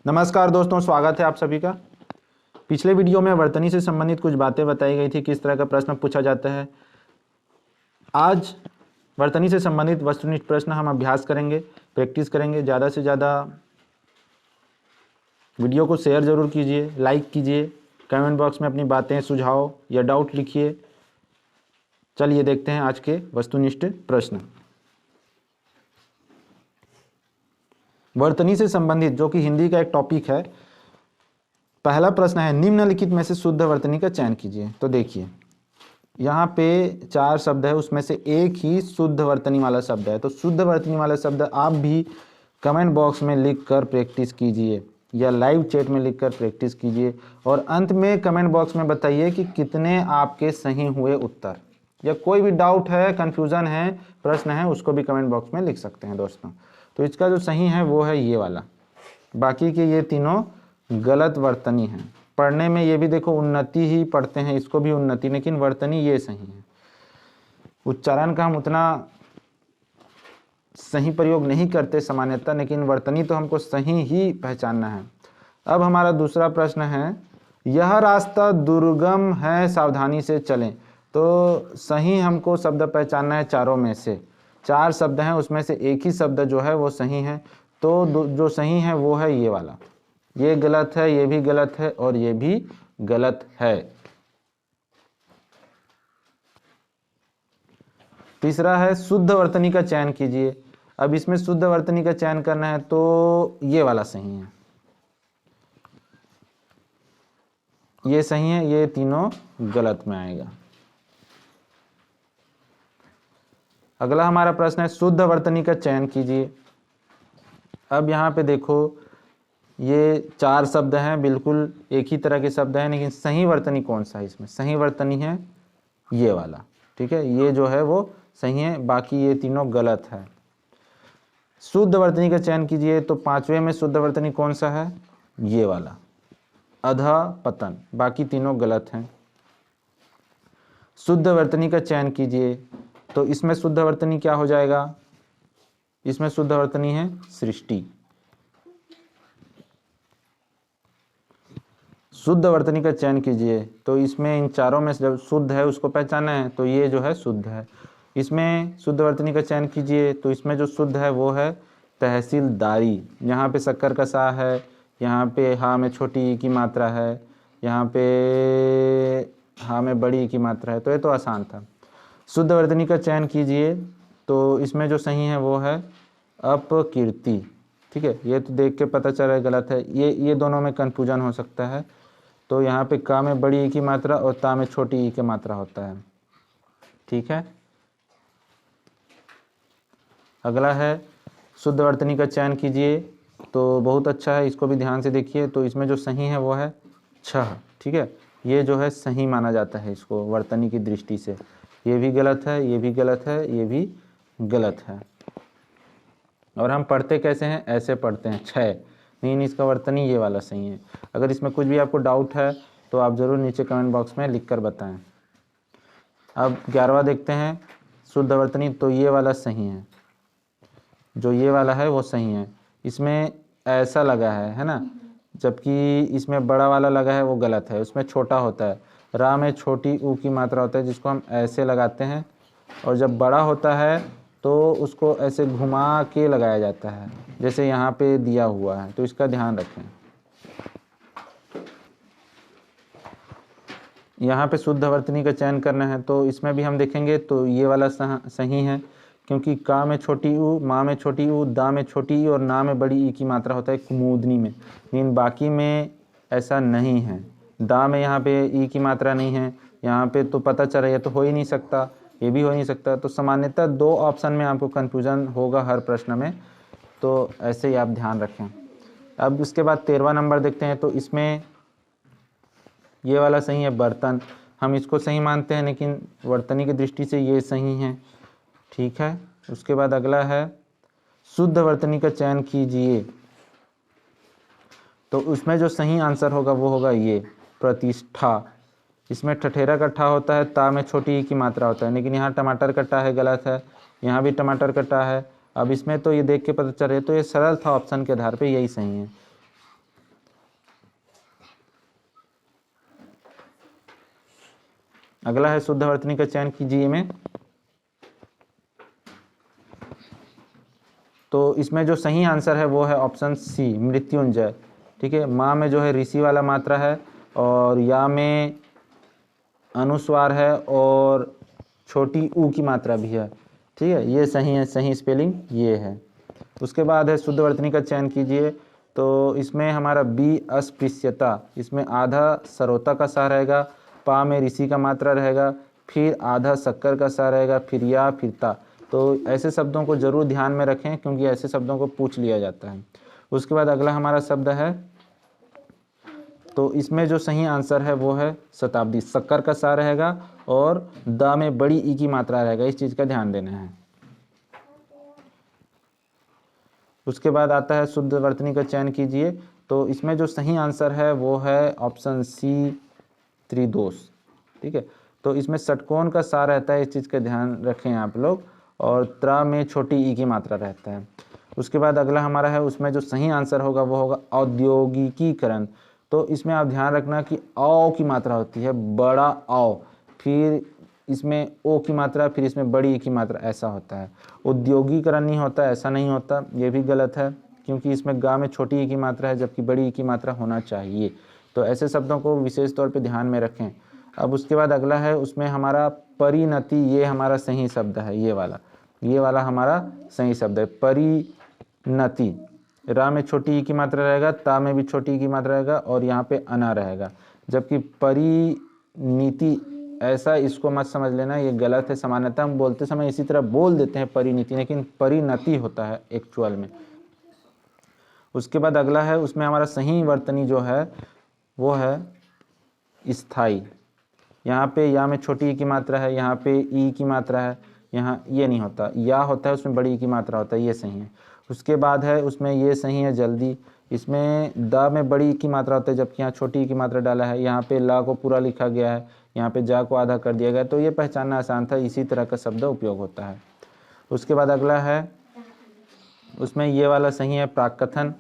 नमस्कार दोस्तों, स्वागत है आप सभी का। पिछले वीडियो में वर्तनी से संबंधित कुछ बातें बताई गई थी, किस तरह का प्रश्न पूछा जाता है। आज वर्तनी से संबंधित वस्तुनिष्ठ प्रश्न हम अभ्यास करेंगे, प्रैक्टिस करेंगे। ज़्यादा से ज़्यादा वीडियो को शेयर ज़रूर कीजिए, लाइक कीजिए, कमेंट बॉक्स में अपनी बातें, सुझाव या डाउट लिखिए। चलिए देखते हैं आज के वस्तुनिष्ठ प्रश्न। वर्तनी से संबंधित, जो कि हिंदी का एक टॉपिक है। पहला प्रश्न है, निम्नलिखित में से शुद्ध वर्तनी का चयन कीजिए। तो देखिए, यहाँ पे 4 शब्द है, उसमें से एक ही शुद्ध वर्तनी वाला शब्द है। तो शुद्ध वर्तनी वाला शब्द आप भी कमेंट बॉक्स में लिखकर प्रैक्टिस कीजिए या लाइव चैट में लिखकर प्रैक्टिस कीजिए, और अंत में कमेंट बॉक्स में बताइए कि कितने आपके सही हुए उत्तर। या कोई भी डाउट है, कन्फ्यूज़न है, प्रश्न है, उसको भी कमेंट बॉक्स में लिख सकते हैं दोस्तों। तो इसका जो सही है वो है ये वाला, बाकी के ये तीनों गलत वर्तनी हैं। पढ़ने में ये भी देखो उन्नति ही पढ़ते हैं, इसको भी उन्नति, लेकिन वर्तनी ये सही है। उच्चारण का हम उतना सही प्रयोग नहीं करते सामान्यतः, लेकिन वर्तनी तो हमको सही ही पहचानना है। अब हमारा दूसरा प्रश्न है, यह रास्ता दुर्गम है, सावधानी से चलें। तो सही हमको शब्द पहचानना है चारों में से। 4 शब्द हैं, उसमें से एक ही शब्द जो है वो सही है। तो जो सही है वो है ये वाला। ये गलत है, ये भी गलत है, और ये भी गलत है। तीसरा है, शुद्ध वर्तनी का चयन कीजिए। अब इसमें शुद्ध वर्तनी का चयन करना है तो ये वाला सही है, ये सही है, ये तीनों गलत में आएगा। अगला हमारा प्रश्न है, शुद्ध वर्तनी का चयन कीजिए। अब यहाँ पे देखो, ये 4 शब्द हैं, बिल्कुल एक ही तरह के शब्द हैं, लेकिन सही वर्तनी कौन सा है इसमें? सही वर्तनी है ये वाला, ठीक है, ये जो है वो सही है, बाकी ये तीनों गलत है। शुद्ध वर्तनी का चयन कीजिए। तो 5वें में शुद्ध वर्तनी कौन सा है? ये वाला, अधा पतन, बाकी तीनों गलत हैं। शुद्ध वर्तनी का चयन कीजिए। तो इसमें शुद्ध वर्तनी क्या हो जाएगा? इसमें शुद्ध वर्तनी है सृष्टि। शुद्ध वर्तनी का चयन कीजिए। तो इसमें इन चारों में से जब शुद्ध है उसको पहचाना है, तो ये जो है शुद्ध है। इसमें शुद्ध वर्तनी का चयन कीजिए। तो इसमें जो शुद्ध है वो है तहसीलदारी। यहाँ पे शक्कर का सा है, यहाँ पे हा में छोटी ई की मात्रा है, यहाँ पे हा में बड़ी ई की मात्रा है, तो ये तो आसान था। शुद्ध वर्तनी का चयन कीजिए। तो इसमें जो सही है वो है अपकीर्ति, ठीक है। ये तो देख के पता चल रहा है गलत है, ये दोनों में कन्फ्यूजन हो सकता है। तो यहाँ पे का में बड़ी ई की मात्रा और ता में छोटी ई की मात्रा होता है, ठीक है। अगला है, शुद्ध वर्तनी का चयन कीजिए। तो बहुत अच्छा है, इसको भी ध्यान से देखिए। तो इसमें जो सही है वो है छह, ठीक है। ये जो है सही माना जाता है इसको वर्तनी की दृष्टि से। ये भी गलत है, ये भी गलत है, ये भी गलत है। और हम पढ़ते कैसे हैं? ऐसे पढ़ते हैं 6, लेकिन इसका वर्तनी ये वाला सही है। अगर इसमें कुछ भी आपको डाउट है तो आप ज़रूर नीचे कमेंट बॉक्स में लिख कर बताएं। अब 11वां देखते हैं, शुद्ध वर्तनी। तो ये वाला सही है, जो ये वाला है वो सही है। इसमें ऐसा लगा है ना, जबकि इसमें बड़ा वाला लगा है वो गलत है। उसमें छोटा होता है, रा में छोटी ऊ की मात्रा होता है, जिसको हम ऐसे लगाते हैं, और जब बड़ा होता है तो उसको ऐसे घुमा के लगाया जाता है, जैसे यहाँ पे दिया हुआ है। तो इसका ध्यान रखें। यहाँ पे शुद्ध वर्तनी का चयन करना है। तो इसमें भी हम देखेंगे तो ये वाला सही है, क्योंकि का में छोटी ऊ, माँ में छोटी ऊ, दा में छोटी ई और ना में बड़ी ई की मात्रा होता है कुमुदनी में, लेकिन बाकी में ऐसा नहीं है। दा में यहाँ पे ई की मात्रा नहीं है, यहाँ पे तो पता चल रहा है, तो हो ही नहीं सकता, ये भी हो नहीं सकता। तो सामान्यतः 2 ऑप्शन में आपको कन्फ्यूज़न होगा हर प्रश्न में, तो ऐसे ही आप ध्यान रखें। अब उसके बाद 13वां नंबर देखते हैं। तो इसमें ये वाला सही है बर्तन, हम इसको सही मानते हैं, लेकिन वर्तनी की दृष्टि से ये सही है, ठीक है। उसके बाद अगला है, शुद्ध वर्तनी का चयन कीजिए। तो उसमें जो सही आंसर होगा वो होगा ये प्रतिष्ठा। इसमें ठठेरा का ठा होता है, ता में छोटी ई की मात्रा होता है, लेकिन यहाँ टमाटर का टा है, गलत है। यहाँ भी टमाटर का टा है। अब इसमें तो ये देख के पता चल रहा है, तो ये सरल था, ऑप्शन के आधार पे यही सही है। अगला है शुद्ध वर्तनी का चयन कीजिए में। तो इसमें जो सही आंसर है वो है ऑप्शन सी, मृत्युंजय। ठीक है, माँ में जो है ऋषि वाला मात्रा है और या में अनुस्वार है और छोटी ऊ की मात्रा भी है। ठीक है, ये सही है, सही स्पेलिंग ये है। उसके बाद है शुद्ध वर्तनी का चयन कीजिए। तो इसमें हमारा बी अस्पृश्यता, इसमें आधा सरोता का सा रहेगा, पा में ऋषि का मात्रा रहेगा, फिर आधा शक्कर का सा रहेगा, फिर या फिर ता। तो ऐसे शब्दों को जरूर ध्यान में रखें क्योंकि ऐसे शब्दों को पूछ लिया जाता है। उसके बाद अगला हमारा शब्द है, तो इसमें जो सही आंसर है वो है शताब्दी, शक्कर का सा रहेगा और द में बड़ी ई की मात्रा रहेगा, इस चीज का ध्यान देना है। उसके बाद आता है शुद्ध वर्तनी का चयन कीजिए। तो इसमें जो सही आंसर है वो है ऑप्शन सी, त्रिदोष। ठीक है, तो इसमें षटकोण का सा रहता है, इस चीज़ का ध्यान रखें आप लोग, और त्र में छोटी ई की मात्रा रहता है। उसके बाद अगला हमारा है, उसमें जो सही आंसर होगा वो होगा औद्योगिकीकरण। तो इसमें आप ध्यान रखना कि औ की मात्रा होती है, बड़ा औ, फिर इसमें ओ की मात्रा, फिर इसमें बड़ी ई की मात्रा, ऐसा होता है। उद्योगीकरण नहीं होता, ऐसा नहीं होता, ये भी गलत है क्योंकि इसमें गा में छोटी ई की मात्रा है जबकि बड़ी ई की मात्रा होना चाहिए। तो ऐसे शब्दों को विशेष तौर पे ध्यान में रखें। अब उसके बाद अगला है, उसमें हमारा परिणति, ये हमारा सही शब्द है, ये वाला हमारा सही शब्द है, परिणति। रा में छोटी ई की मात्रा रहेगा, ता में भी छोटी ई की मात्रा रहेगा और यहाँ पे अना रहेगा, जबकि परिणीति ऐसा इसको मत समझ लेना, ये गलत है। सामान्यतः हम बोलते समय इसी तरह बोल देते हैं परिणीति, लेकिन परिणति होता है एक्चुअल में। उसके बाद अगला है, उसमें हमारा सही वर्तनी जो है वो है स्थाई। यहाँ पे या में छोटी ई की मात्रा है, यहाँ पे ई की मात्रा है, यहाँ ये नहीं होता, या होता है उसमें बड़ी ई की मात्रा होता है, ये सही है। उसके बाद है उसमें ये सही है जल्दी, इसमें द में बड़ी ई की मात्रा होता है जबकि यहाँ छोटी ई की मात्रा डाला है। यहाँ पे ला को पूरा लिखा गया है, यहाँ पे जा को आधा कर दिया गया, तो ये पहचानना आसान था, इसी तरह का शब्द उपयोग होता है। उसके बाद अगला है, उसमें ये वाला सही है प्राक्कथन।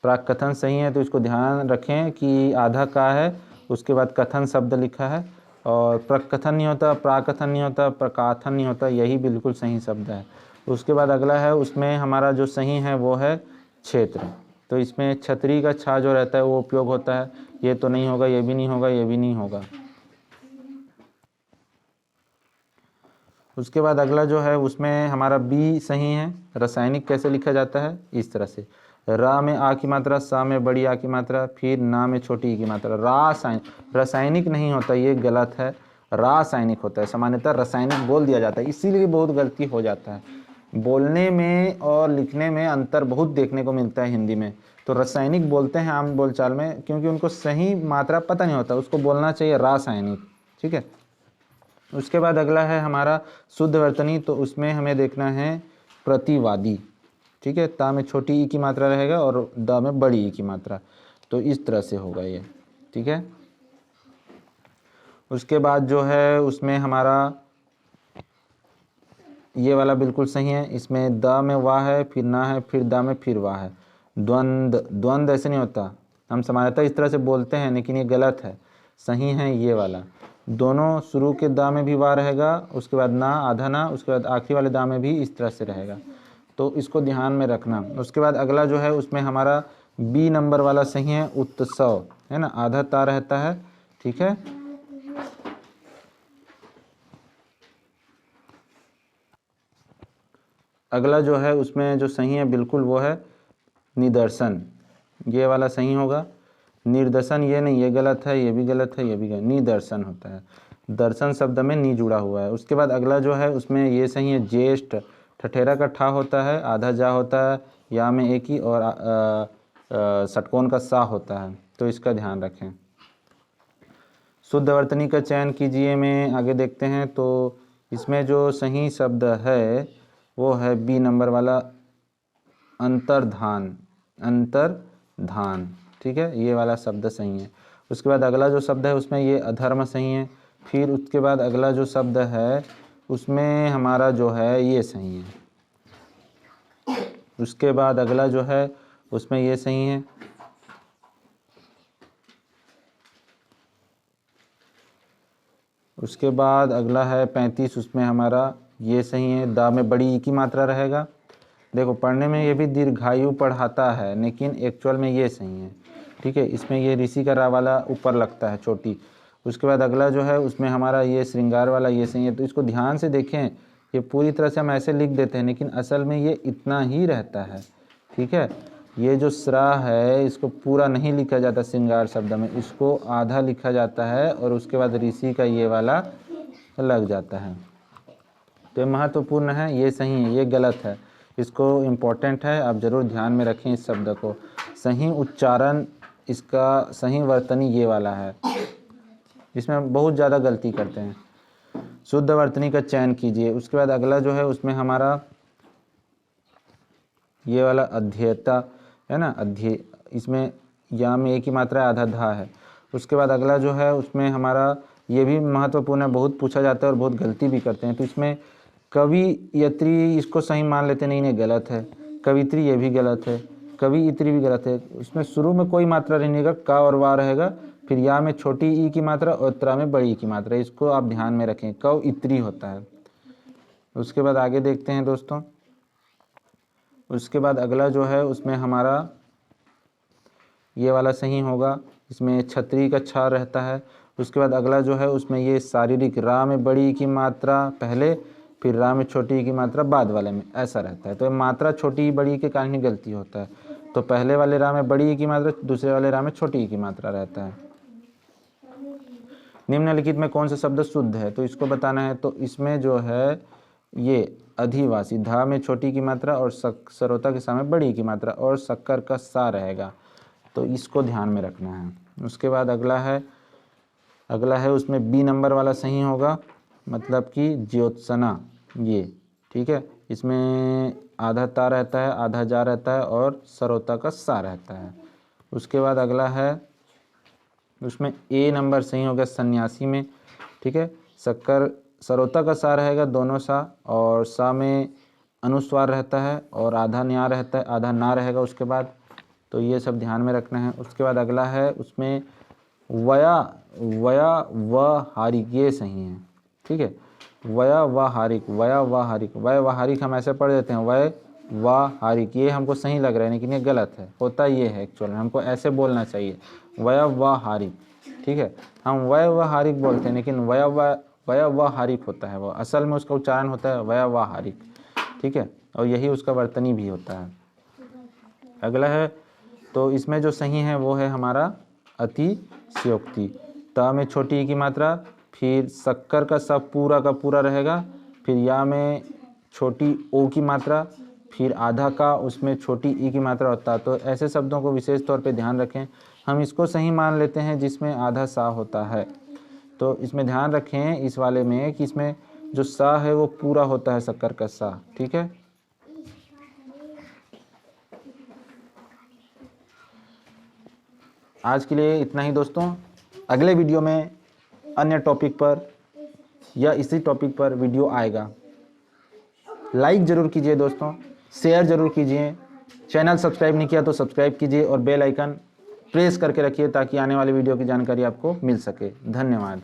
प्राक्कथन सही है, तो इसको ध्यान रखें कि आधा का है, उसके बाद कथन शब्द लिखा है, और प्रकथन नहीं होता, प्राकथन नहीं होता, प्रकाथन नहीं होता, यही बिल्कुल सही शब्द है। उसके बाद अगला है, उसमें हमारा जो सही है वो है क्षेत्र। तो इसमें छतरी का छा जो रहता है वो उपयोग होता है, ये तो नहीं होगा, ये भी नहीं होगा, ये भी नहीं होगा। उसके बाद अगला जो है, उसमें हमारा बी सही है। रासायनिक कैसे लिखा जाता है, इस तरह से, रा में आ की मात्रा, सा में बड़ी आ की मात्रा, फिर ना में छोटी ई की मात्रा। रासायनिक नहीं होता, ये गलत है, रासायनिक होता है। सामान्यतः रासायनिक बोल दिया जाता है, इसीलिए बहुत गलती हो जाता है। बोलने में और लिखने में अंतर बहुत देखने को मिलता है हिंदी में। तो रासायनिक बोलते हैं आम बोलचाल में क्योंकि उनको सही मात्रा पता नहीं होता, उसको बोलना चाहिए रासायनिक। ठीक है, उसके बाद अगला है हमारा शुद्ध वर्तनी। तो उसमें हमें देखना है प्रतिवादी। ठीक है, ता में छोटी ई की मात्रा रहेगा और द में बड़ी ई की मात्रा, तो इस तरह से होगा ये। ठीक है, उसके बाद जो है उसमें हमारा ये वाला बिल्कुल सही है, इसमें द में वाह है, फिर ना है, फिर द में फिर वाह है। द्वंद्व ऐसे नहीं होता, हम सामान्यतः इस तरह से बोलते हैं लेकिन ये गलत है, सही है ये वाला। दोनों शुरू के दा में भी वाह रहेगा, उसके बाद ना, आधा ना, उसके बाद आखिरी वाले दा में भी इस तरह से रहेगा, तो इसको ध्यान में रखना। उसके बाद अगला जो है उसमें हमारा बी नंबर वाला सही है, उत्सव, है ना, आधा ता रहता है। ठीक है, अगला जो है उसमें जो सही है बिल्कुल वो है निदर्शन, ये वाला सही होगा। निर्दर्शन ये नहीं, ये गलत है, ये भी गलत है, ये भी गलत, निदर्शन होता है, दर्शन शब्द में नी जुड़ा हुआ है। उसके बाद अगला जो है उसमें ये सही है ज्येष्ठ, ठठेरा का ठा होता है, आधा जा होता है, या में एक ही, और षटकोण का सा होता है, तो इसका ध्यान रखें। शुद्ध वर्तनी का चयन कीजिए में आगे देखते हैं। तो इसमें जो सही शब्द है वो है बी नंबर वाला अंतर्धान, अंतर्धान। ठीक है, ये वाला शब्द सही है। उसके बाद अगला जो शब्द है उसमें ये अधर्म सही है। फिर उसके बाद अगला जो शब्द है उसमें हमारा जो है ये सही है। उसके बाद अगला जो है उसमें ये सही है, उसके बाद अगला है 35, उसमें हमारा ये सही है, दा में बड़ी ई की मात्रा रहेगा। देखो पढ़ने में ये भी दीर्घायु पढ़ाता है, लेकिन एक्चुअल में ये सही है, ठीक है। इसमें ये ऋषि का रा वाला ऊपर लगता है छोटी। उसके बाद अगला जो है उसमें हमारा ये श्रृंगार वाला ये सही है। तो इसको ध्यान से देखें, ये पूरी तरह से हम ऐसे लिख देते हैं, लेकिन असल में ये इतना ही रहता है, ठीक है। ये जो स्रा है इसको पूरा नहीं लिखा जाता श्रृंगार शब्द में, इसको आधा लिखा जाता है और उसके बाद ऋषि का ये वाला लग जाता है। तो ये महत्वपूर्ण है, ये सही है, ये गलत है, इसको इम्पोर्टेंट है, आप ज़रूर ध्यान में रखें इस शब्द को। सही उच्चारण इसका सही वर्तनी ये वाला है, इसमें हम बहुत ज़्यादा गलती करते हैं। शुद्ध वर्तनी का चयन कीजिए। उसके बाद अगला जो है उसमें हमारा ये वाला अध्येता है ना, अध्यय, इसमें या में एक ही मात्रा है, आधा धा है। उसके बाद अगला जो है उसमें हमारा ये भी महत्वपूर्ण है, बहुत पूछा जाता है और बहुत गलती भी करते हैं। तो इसमें कवियत्री इसको सही मान लेते, नहीं गलत है। कवित्री ये भी गलत है, कवि इत्री भी गलत है। इसमें शुरू में कोई मात्रा रहेगा, का और वा रहेगा, फिर या में छोटी ई की मात्रा और त्रा में बड़ी ई की मात्रा, इसको आप ध्यान में रखें, कव इत्री होता है। उसके बाद आगे देखते हैं दोस्तों। उसके बाद अगला जो है उसमें हमारा ये वाला सही होगा, इसमें छतरी का छा रहता है। उसके बाद अगला जो है उसमें ये शारीरिक, रा में बड़ी ई की मात्रा पहले, फिर रा में छोटी ई की मात्रा बाद वाले में, ऐसा रहता है। तो मात्रा छोटी बड़ी के कारण ही गलती होता है। तो पहले वाले रा में बड़ी ई की मात्रा, दूसरे वाले रा में छोटी ई की मात्रा रहता है। निम्नलिखित में कौन सा शब्द शुद्ध है, तो इसको बताना है। तो इसमें जो है ये अधिवासी, धा में छोटी की मात्रा और सरोता के सामने बड़ी की मात्रा और शक्कर का सा रहेगा, तो इसको ध्यान में रखना है। उसके बाद अगला है उसमें बी नंबर वाला सही होगा, मतलब कि ज्योत्सना, ये ठीक है। इसमें आधा ता रहता है, आधा जा रहता है और सरोता का सा रहता है। उसके बाद अगला है उसमें ए नंबर सही होगा सन्यासी में, ठीक है। शक्कर, सरोता का सा रहेगा दोनों सा, और सा में अनुस्वार रहता है और आधा न्या रहता है, आधा ना रहेगा उसके बाद। तो ये सब ध्यान में रखना है। उसके बाद अगला है उसमें वया व हारिक, ये सही है, ठीक है। वया व हारिक, वया व हारिक, वय व हारिक हम ऐसे पढ़ देते हैं, वय व हारिक, ये हमको सही लग रहा है लेकिन ये गलत है, होता ये है एक्चुअल में, हमको ऐसे बोलना चाहिए, वया व हारिक, ठीक है। हम वय व हारिक बोलते हैं लेकिन वया व हारिक होता है, वो असल में उसका उच्चारण होता है वया व हारिक, ठीक है। और यही उसका वर्तनी भी होता है। अगला है, तो इसमें जो सही है वो है हमारा अतिशयोक्ति। त में छोटी ई की मात्रा, फिर शक्कर का सब पूरा का पूरा रहेगा, फिर या में छोटी ओ की मात्रा, फिर आधा का उसमें छोटी ई की मात्रा होता है। तो ऐसे शब्दों को विशेष तौर पे ध्यान रखें। हम इसको सही मान लेते हैं जिसमें आधा सा होता है। तो इसमें ध्यान रखें इस वाले में कि इसमें जो सा है वो पूरा होता है, शक्कर का सा, ठीक है। आज के लिए इतना ही दोस्तों। अगले वीडियो में अन्य टॉपिक पर या इसी टॉपिक पर वीडियो आएगा। लाइक ज़रूर कीजिए दोस्तों, शेयर ज़रूर कीजिए, चैनल सब्सक्राइब नहीं किया तो सब्सक्राइब कीजिए और बेल आइकन प्रेस करके रखिए ताकि आने वाले वीडियो की जानकारी आपको मिल सके। धन्यवाद।